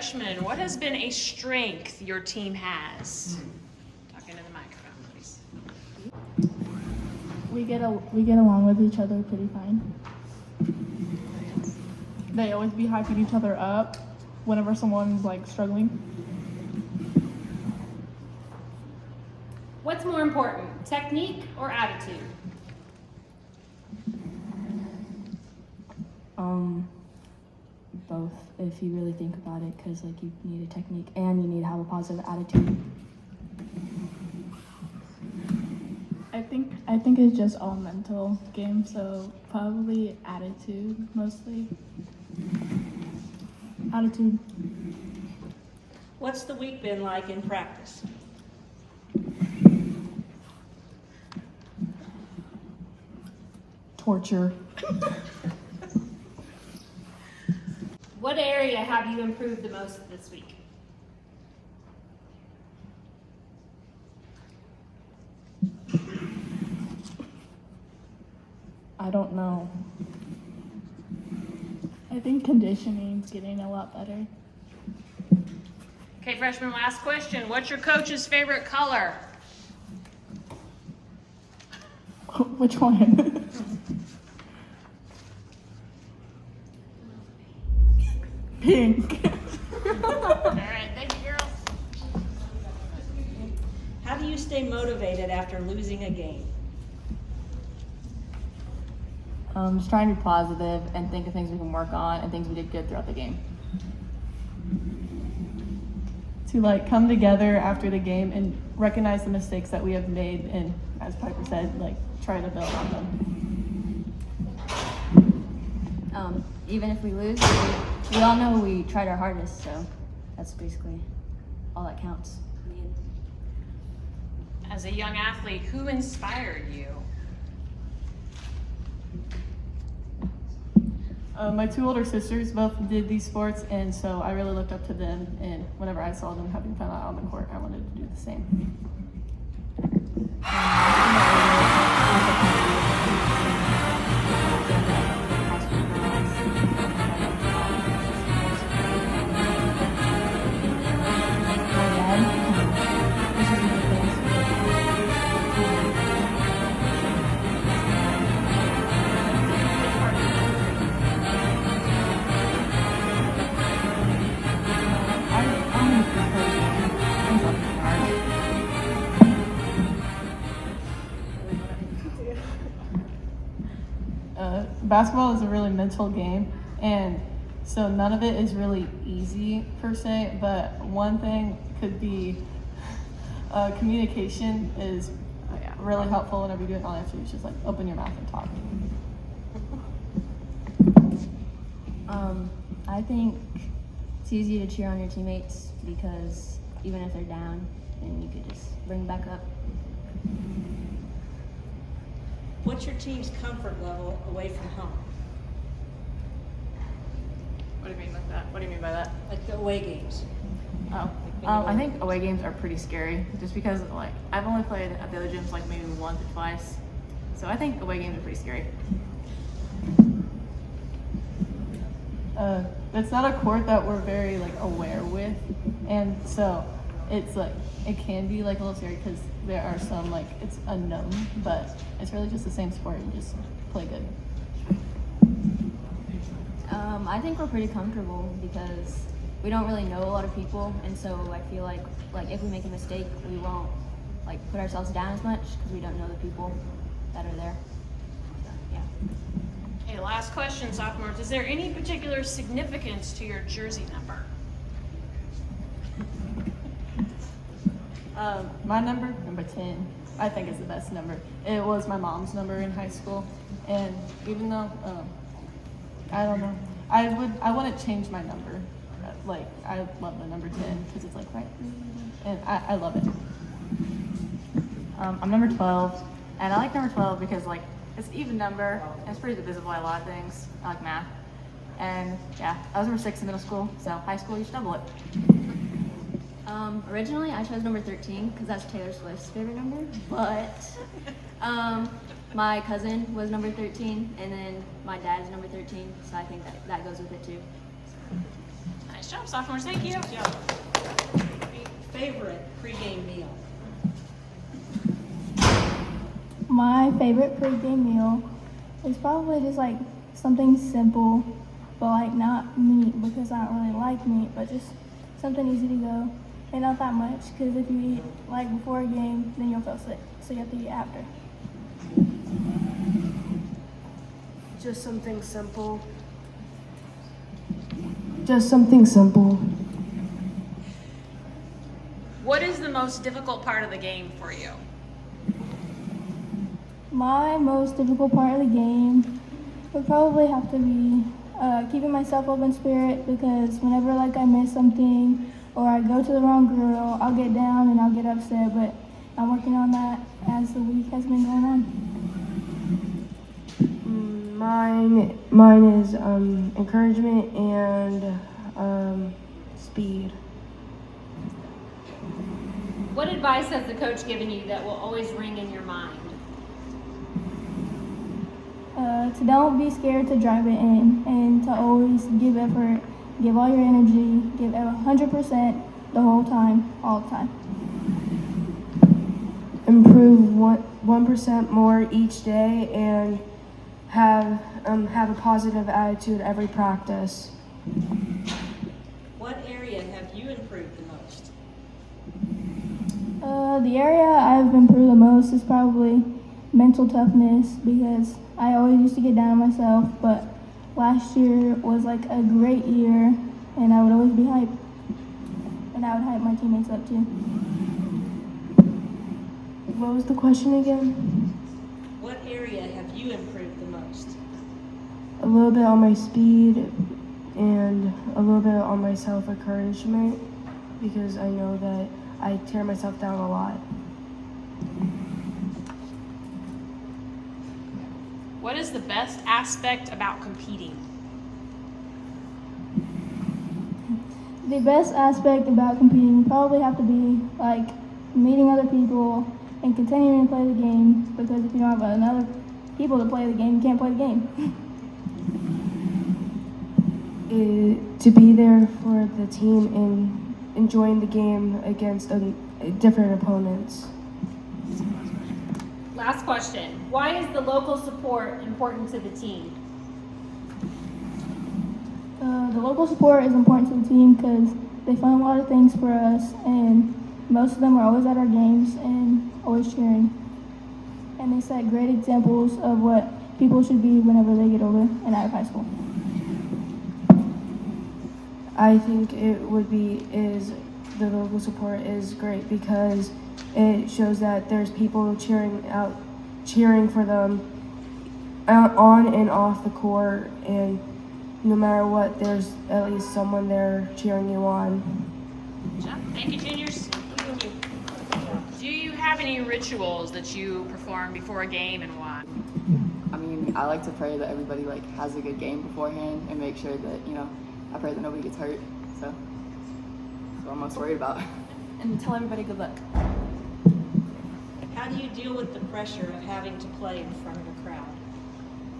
freshmen, what has been a strength your team has? Talk into the microphone, please. We get along with each other pretty fine. They always be hyping each other up whenever someone's like struggling. What's more important, technique or attitude? Both, if you really think about it, because like you need a technique and you need to have a positive attitude. I think it's just all mental game, so probably attitude mostly. Attitude. What's the week been like in practice? Torture. What area have you improved the most this week? I don't know. I think conditioning's getting a lot better. Okay, freshman, last question. What's your coach's favorite color? Which one? Pink. All right, thank you, girls. How do you stay motivated after losing a game? Just trying to be positive and think of things we can work on and things we did good throughout the game. To like come together after the game and recognize the mistakes that we have made and, as Piper said, like try to build on them. Even if we lose, we all know we tried our hardest, so that's basically all that counts. As a young athlete, who inspired you? My two older sisters both did these sports, and so I really looked up to them, and whenever I saw them having fun out on the court, I wanted to do the same. Basketball is a really mental game, and so none of it is really easy per se, but one thing could be communication is really helpful whenever you do it. All you have to do is just like open your mouth and talk. I think it's easy to cheer on your teammates because even if they're down, then you could just bring them back up. What's your team's comfort level away from home? What do you mean like that? What do you mean by that? Like the away games? Oh, I think away games are pretty scary just because like I've only played at the other gyms like maybe once or twice. So I think away games are pretty scary. It's not a court that we're very like aware with, and so it's like it can be like a little scary because there are some like it's unknown, but it's really just the same sport. You just play good. I think we're pretty comfortable because we don't really know a lot of people, and so I feel like if we make a mistake, we won't like put ourselves down as much because we don't know the people that are there. So, yeah. Okay, last question, sophomores. Is there any particular significance to your jersey number? My number 10, I think is the best number. It was my mom's number in high school, and even though I don't know, I wouldn't change my number. Like I love the number 10 because it's like right, and I love it. I'm number 12, and I like number 12 because like it's an even number and it's pretty divisible by a lot of things. I like math, and yeah, I was number 6 in middle school, so high school you should double it. Originally, I chose number 13 because that's Taylor Swift's favorite number, but my cousin was number 13, and then my dad's number 13, so I think that goes with it too. Nice. Nice job, sophomores. Thank you. Good job. Favorite pregame meal? My favorite pregame meal is probably just like something simple, but like not meat because I don't really like meat, but just something easy to go and not that much because if you eat like before a game, then you'll feel sick. So you have to eat after. Just something simple. Just something simple. What is the most difficult part of the game for you? My most difficult part of the game would probably have to be keeping myself up in spirit because whenever like I miss something or I go to the wrong grill, I'll get down and I'll get upset. But I'm working on that as the week has been going on. Mine is encouragement and speed. What advice has the coach given you that will always ring in your mind? To don't be scared to drive it in and to always give effort, give all your energy, give 100% the whole time, all the time. Improve 1% more each day and have a positive attitude every practice. What area have you improved the most? The area I've improved the most is probably mental toughness because I always used to get down on myself, but last year was like a great year and I would always be hyped. And I would hype my teammates up too. What was the question again? What area have you improved the most? A little bit on my speed and a little bit on my self-encouragement because I know that I tear myself down a lot. What is the best aspect about competing? The best aspect about competing would probably have to be like meeting other people and continuing to play the game because if you don't have another people to play the game, you can't play the game. To be there for the team and enjoying the game against different opponents. Last question. Why is the local support important to the team? The local support is important to the team because they fund a lot of things for us and most of them are always at our games and always cheering. And they set great examples of what people should be whenever they get older and out of high school. I think the local support is great because it shows that there's people cheering for them on and off the court, and no matter what, there's at least someone there cheering you on. Good job. Thank you, juniors. Do you have any rituals that you perform before a game and why? I mean, I like to pray that everybody has a good game beforehand and make sure that, I pray that nobody gets hurt. So that's what I'm most worried about. And tell everybody good luck. How do you deal with the pressure of having to play in front of a crowd?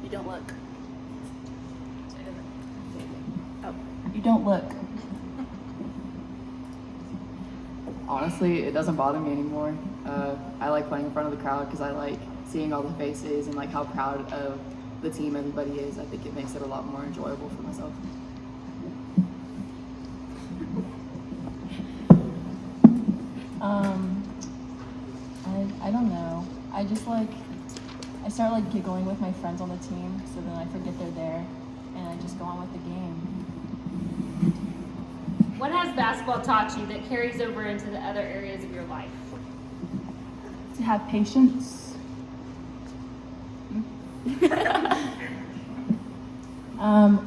You don't look. You don't look. Honestly, it doesn't bother me anymore. I like playing in front of the crowd because I like seeing all the faces and how proud of the team everybody is. I think it makes it a lot more enjoyable for myself. I don't know. I just I start giggling with my friends on the team, so then I forget they're there, and I just go on with the game. What has basketball taught you that carries over into the other areas of your life? To have patience.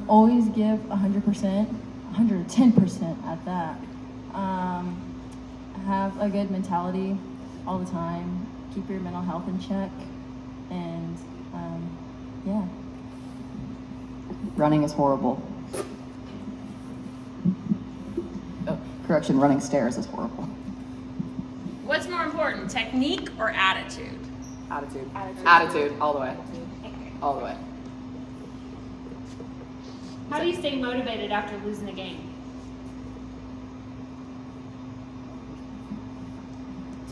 Always give 100%, 110% at that. Have a good mentality all the time. Keep your mental health in check, and yeah. Running is horrible. Oh, correction, running stairs is horrible. What's more important, technique or attitude? Attitude. Attitude, all the way. All the way. How do you stay motivated after losing a game?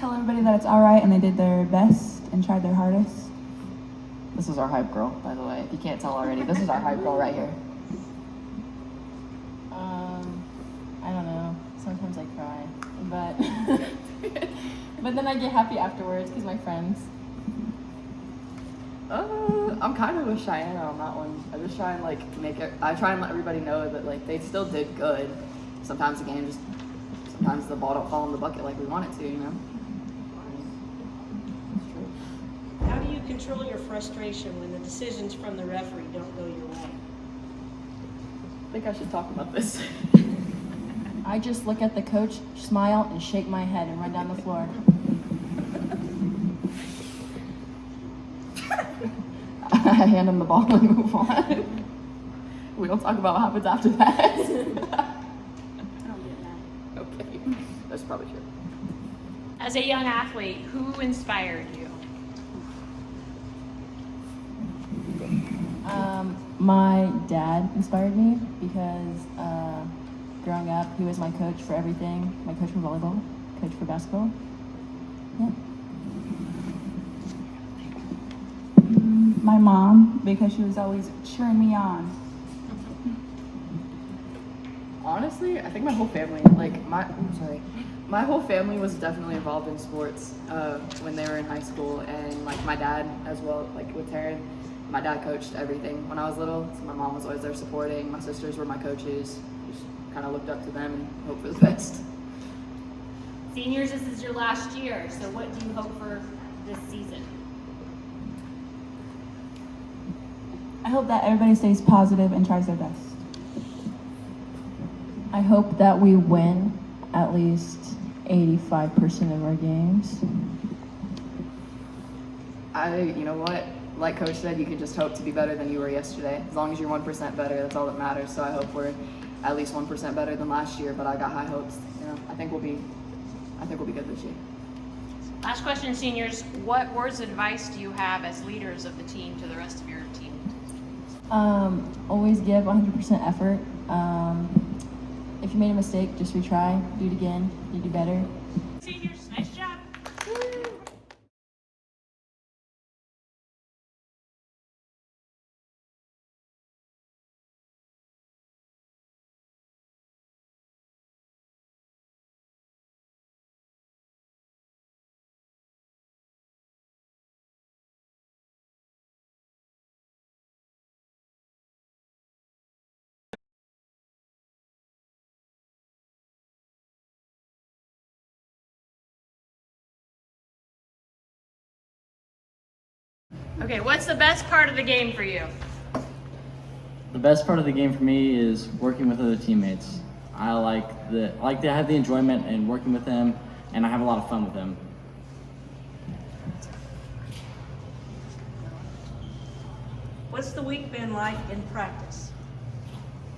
tell everybody that it's all right and they did their best and tried their hardest. This is our hype girl, by the way. If you can't tell already, this is our hype girl right here. I don't know. Sometimes I cry, but but then I get happy afterwards because my friends. I'm kind of with Cheyenne on that one. I just try and like I try and let everybody know that like they still did good. Sometimes the game sometimes the ball don't fall in the bucket like we want it to, you know? It's true. How do you control your frustration when the decisions from the referee don't go your way? I think I should talk about this. I just look at the coach, smile, and shake my head and run down the floor. I hand him the ball and move on. We don't talk about what happens after that. Okay, that's probably true. As a young athlete, who inspired you? My dad inspired me because growing up, he was my coach for everything. My coach for volleyball, coach for basketball. Yeah. My mom, because she was always cheering me on. Honestly, I think my whole family, my whole family was definitely involved in sports when they were in high school, and like my dad as well, like with Taryn, my dad coached everything when I was little, so my mom was always there supporting. My sisters were my coaches, just kind of looked up to them and hoped for the best. Seniors, this is your last year, so what do you hope for this season? I hope that everybody stays positive and tries their best. I hope that we win at least 85% of our games. You know what? Like Coach said, you can just hope to be better than you were yesterday. As long as you're 1% better, that's all that matters. So I hope we're at least 1% better than last year. But I got high hopes. You know, I think we'll be good this year. Last question, seniors. What words of advice do you have as leaders of the team to the rest of your team? Always give 100% effort. If you made a mistake, just retry, do it again, you do better. Seniors, nice job. Okay, what's the best part of the game for you? The best part of the game for me is working with other teammates. I like to have the enjoyment in working with them, and I have a lot of fun with them. What's the week been like in practice?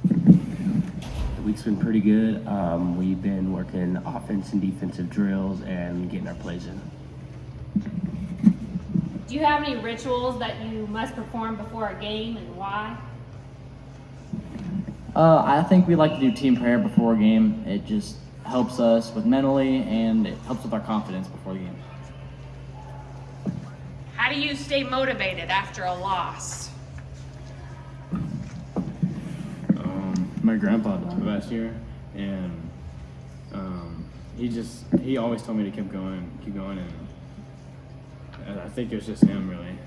The week's been pretty good. We've been working offense and defensive drills and getting our plays in. Do you have any rituals that you must perform before a game and why? I think we like to do team prayer before a game. It just helps us with mentally, and it helps with our confidence before the game. How do you stay motivated after a loss? My grandpa last year, and he always told me to keep going, and I think it was just him, really.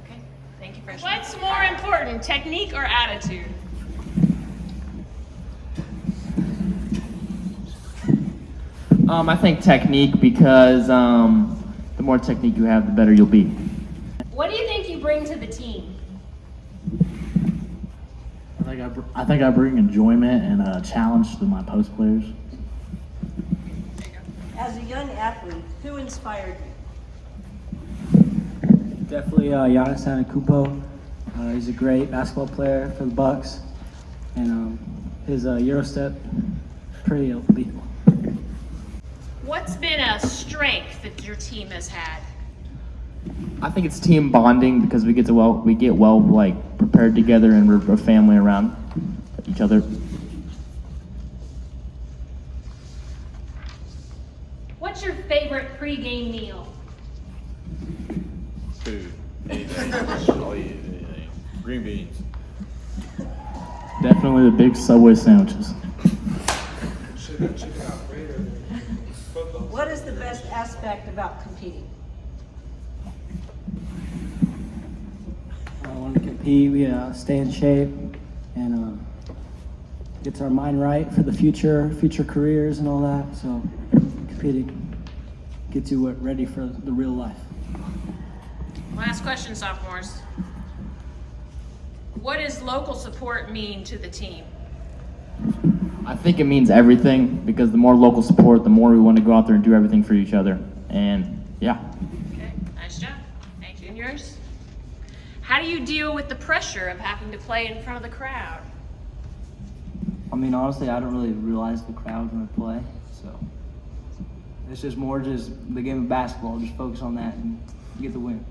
Okay, thank you, freshman. What's more important, technique or attitude? I think technique, because the more technique you have, the better you'll be. What do you think you bring to the team? I think I bring enjoyment and a challenge to my post players. As a young athlete, who inspired you? Definitely Giannis Antetokounmpo. He's a great basketball player for the Bucks, and his Euro step, pretty elite. What's been a strength that your team has had? I think it's team bonding, because we get well like prepared together, and we're a family around each other. pregame meal? Food. Anything. I'll eat anything. Green beans. Definitely the big Subway sandwiches. What is the best aspect about competing? When we compete, we stay in shape and gets our mind right for the future careers and all that. So competing gets you ready for the real life. Last question, sophomores. What does local support mean to the team? I think it means everything because the more local support, the more we want to go out there and do everything for each other. And yeah. Okay, nice job. Hey, juniors. How do you deal with the pressure of having to play in front of the crowd? I mean, honestly, I don't really realize the crowd when I play, so it's just more just the game of basketball. Just focus on that and get the win.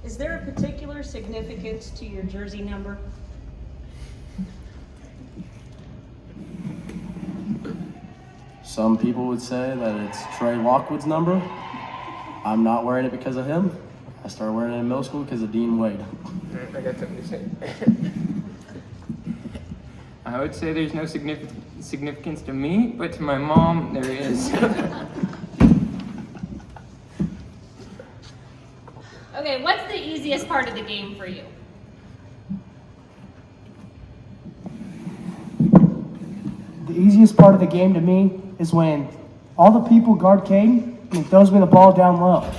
Is there a particular significance to your jersey number? Some people would say that it's Trey Lockwood's number. I'm not wearing it because of him. I started wearing it in middle school because of Dean Wade. I got something to say. I would say there's no significance to me, but to my mom, there is. Okay, what's the easiest part of the game for you? The easiest part of the game to me is when all the people guard Caden and he throws me the ball down low.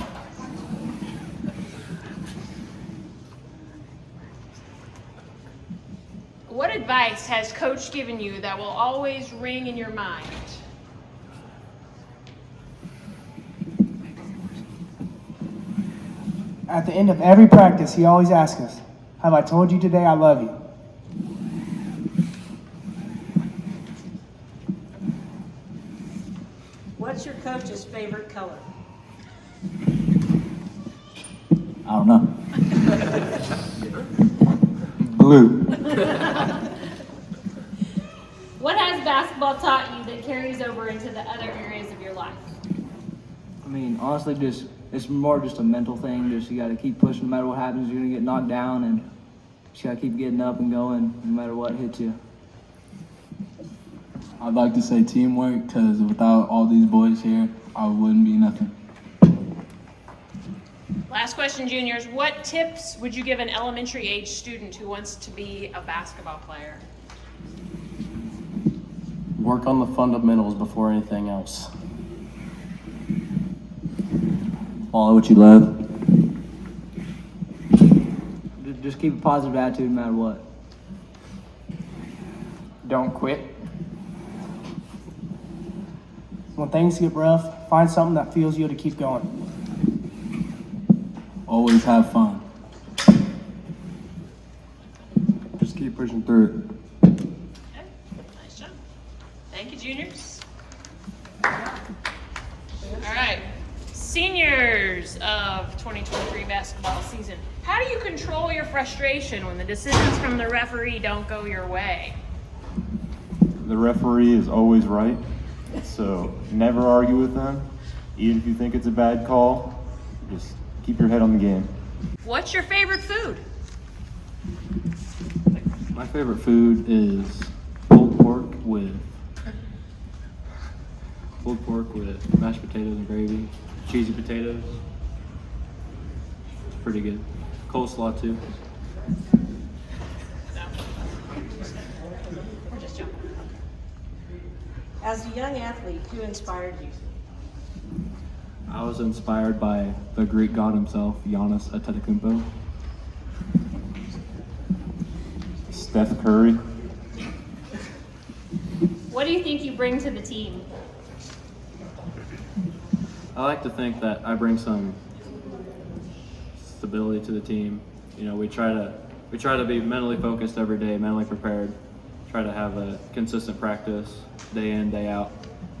What advice has Coach given you that will always ring in your mind? At the end of every practice, he always asks us, "Have I told you today I love you?" What's your coach's favorite color? I don't know. Blue. What has basketball taught you that carries over into the other areas of your life? I mean, honestly, it's more just a mental thing. Just you got to keep pushing no matter what happens. You're gonna get knocked down, and just got to keep getting up and going no matter what hits you. I'd like to say teamwork because without all these boys here, I wouldn't be nothing. Last question, juniors. What tips would you give an elementary age student who wants to be a basketball player? Work on the fundamentals before anything else. Follow what you love. Just keep a positive attitude no matter what. Don't quit. When things get rough, find something that fuels you to keep going. Always have fun. Just keep pushing through it. Okay, nice job. Thank you, juniors. All right, seniors of 2023 basketball season. How do you control your frustration when the decisions from the referee don't go your way? The referee is always right, so never argue with them. Even if you think it's a bad call, just keep your head on the game. What's your favorite food? My favorite food is pulled pork with mashed potatoes and gravy, cheesy potatoes. It's pretty good. Coleslaw too. As a young athlete, who inspired you? I was inspired by the Greek god himself, Giannis Antetokounmpo. Steph Curry. What do you think you bring to the team? I like to think that I bring some stability to the team. You know, we try to be mentally focused every day, mentally prepared. Try to have a consistent practice day in, day out.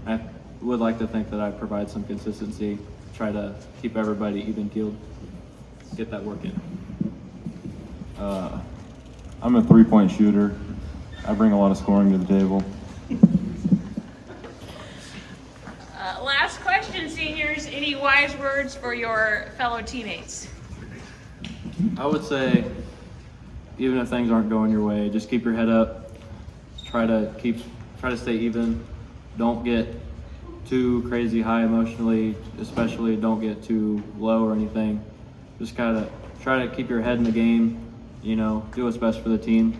I would like to think that I provide some consistency. Try to keep everybody even-keeled. Get that work in. I'm a three-point shooter. I bring a lot of scoring to the table. seniors. Any wise words for your fellow teammates? I would say, even if things aren't going your way, just keep your head up. Try to stay even. Don't get too crazy high emotionally, especially don't get too low or anything. Just kind of try to keep your head in the game, you know, do what's best for the team,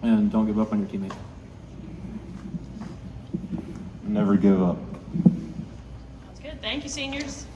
and don't give up on your teammates. Never give up. That's good. Thank you, seniors.